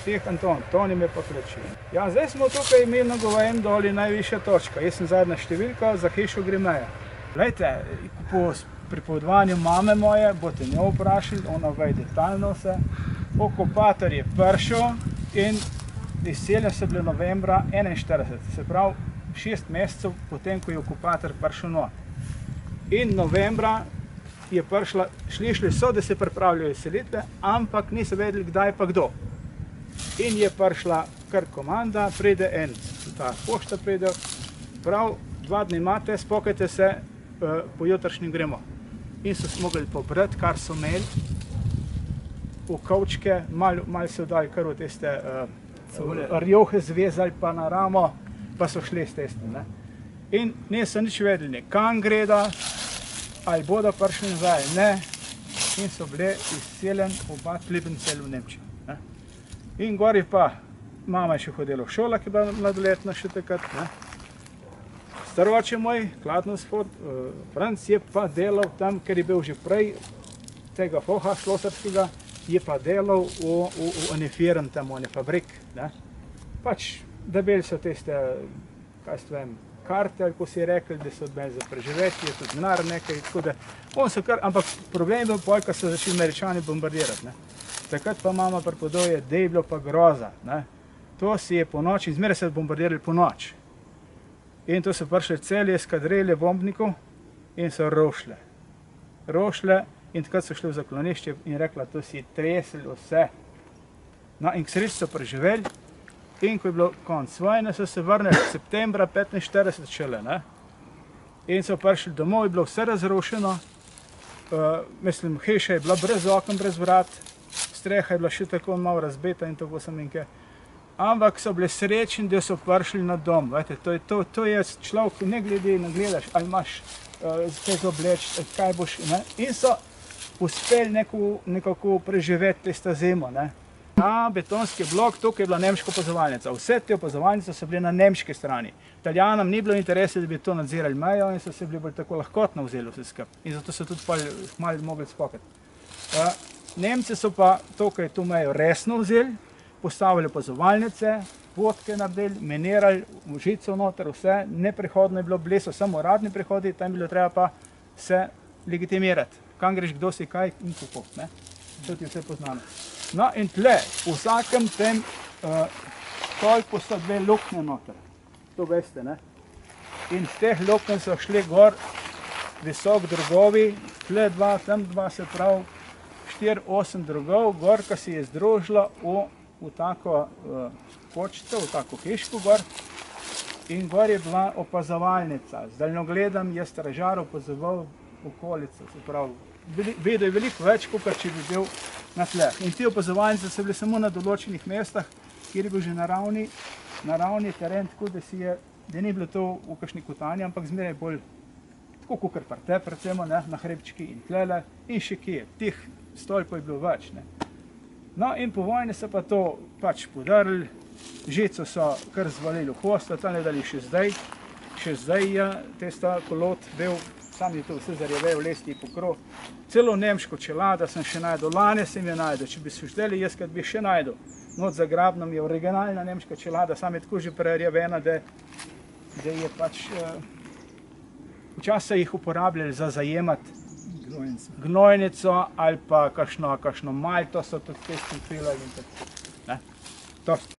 teh Antoni me pa kleči. Ja, zdaj smo tukaj imeli na Govejem doli najvišja točka. Jaz sem zadnja številka, za hišo gre meja. Glejte, po pripovedovanju mame moje, boste njo vprašali, ona ve detaljno vse. Okupator je prišel in izseljen so bili novembra 41, se pravi 6 mesecev potem, ko je okupator prišel not. In novembra je prišla, šli so, da se pripravljajo izselitve, ampak niso vedeli, kdaj pa kdo. In je prišla kar komanda, pride en, ta pošta pride, prav 2 dni imate, spokajte se, po jutrišnjem gremo. In so mogli pobrati, kar so imeli, v kovčke, malo so dali kar v tiste rjohe zvezali pa na ramo, pa so šli s testem. In niso nič vedeli, kam greda, ali bodo prišli nazaj, ne. In so bili izseljeni oba Tlibncel v Nemčijo. In gor je pa, mama je še hodila v šola, ki je bila mladoletna še takrat. Staroče moj, Kladnosford, Franc je pa delal tam, ker je bil že prej tega foha šlosarskega, je pa delal v ene firm tam, v ene fabrik. Pač, da bili so tiste, kaj s tvojim, karte, ali ko si je rekel, da so odmeli za preživetje, je tudi denar nekaj, tako da, ampak problem je bil pol, ko so začeli Američani bombardirati. Takrat pa mama pripoveduje, da je bilo pa groza. To si je po noči, in zmeraj se bombardirali po noč. In to so prišli cele eskadrilje bombnikov in so rošle. Rošle in takrat so šli v zaklonišče in rekla, to si je tresli vse. No in k sreči so preživeli. In ko je bilo konc vojne, so se vrnili septembra 45 šele. In so prišli domov, je bilo vse razrušeno. Mislim, hiša je bila brez okna, brez vrat. Streha je bila še tako malo razbita in tako sem in kaj. Ampak so bili srečni, da so prišli na dom. Vete, to je človek, ne glede, ne gledaš, ali imaš tega obleč, kaj boš. In so uspeli nekako preživeti tisto zimo. Ta betonski blok, tukaj je bila nemška opazovalnica. Vse te opazovalnice so bile na nemški strani. Italijanom ni bilo interesa, da bi to nadzirali mejo in so se bili bolj tako lahkotno vzeli vse skupaj. In zato so tudi malo mogli spokati. Nemci so pa tukaj to mejo resno vzeli, postavili opazovalnice, potke naredili, minirali, žico noter, vse, neprehodno je bilo, bili so samo uradni prehodi, tam je bilo treba pa se legitimirati. Kam greš, kdo si, kaj in kako. To ti je vse poznano. No in tle, v vsakem tem stolpu so 2 luknje noter. To veste, ne? In z teh luknj so šli gor visok drogovi, tle 2, tam 2, se pravi 4-8 drogov, gor, ki se je združilo v tako kočico, v tako hiško gor. In gor je bila opazovalnica. Z daljnogledom je stražar opazoval okolico, se pravi. Videl je veliko več, kot če bi bil na tleh. In te opazovalnice so bile samo na določenih mestah, kjer je bil že naravni teren, tako da ni bilo to v kakšni kotanji, ampak zmeraj bolj tako kot prte, recimo na hrebčki in tlele in še kje. Teh stolpov je bilo več. No in po vojni so pa to pač podarili, žico so kar zvalili v hosto, tam je dali še zdaj je testa kolot bil, sam je to vse zarjavel, lesti pokrov. Celo nemško čelada sem še najdel, lani sem jo najdel, če bi se želeli, jaz kad bi še najdel. Not za Grabnom je originalna nemška čelada, sam je tako že prerjavena, da je pač včasih jih uporabljali za zajemati gnojnico ali pa kakšno malto so tudi testi pilali in tako. To.